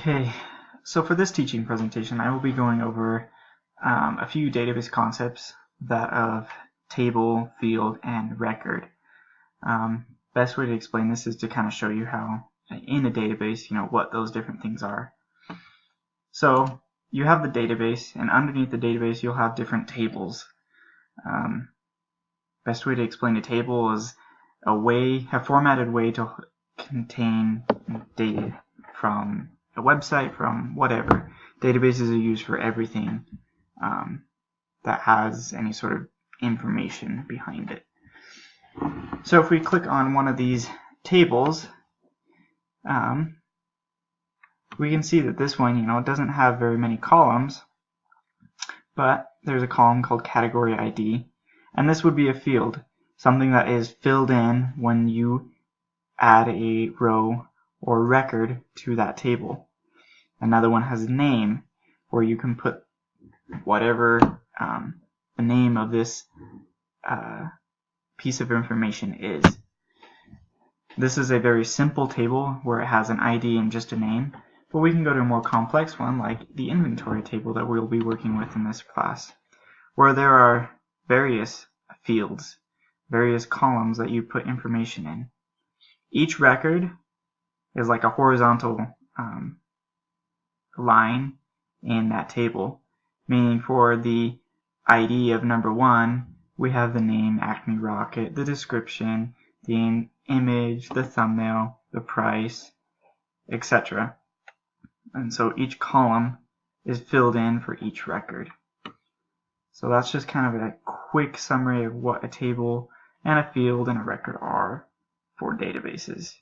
Okay, so for this teaching presentation, I will be going over a few database concepts, that of table, field, and record. Best way to explain this is to kind of show you how in a database, what those different things are. So you have the database, and underneath the database you'll have different tables. Best way to explain a table is a formatted way to contain data from a website, from whatever. Databases are used for everything that has any sort of information behind it. So if we click on one of these tables, we can see that this one, doesn't have very many columns, but there's a column called category ID, and this would be a field, something that is filled in when you add a row or record to that table. Another one has a name, where you can put whatever the name of this piece of information is. This is a very simple table where it has an ID and just a name, but we can go to a more complex one like the inventory table that we'll be working with in this class, where there are various fields, various columns that you put information in. Each record is like a horizontal line in that table, meaning for the ID of number 1, we have the name Acme Rocket, the description, the image, the thumbnail, the price, etc. And so each column is filled in for each record. So that's just kind of a quick summary of what a table and a field and a record are for databases.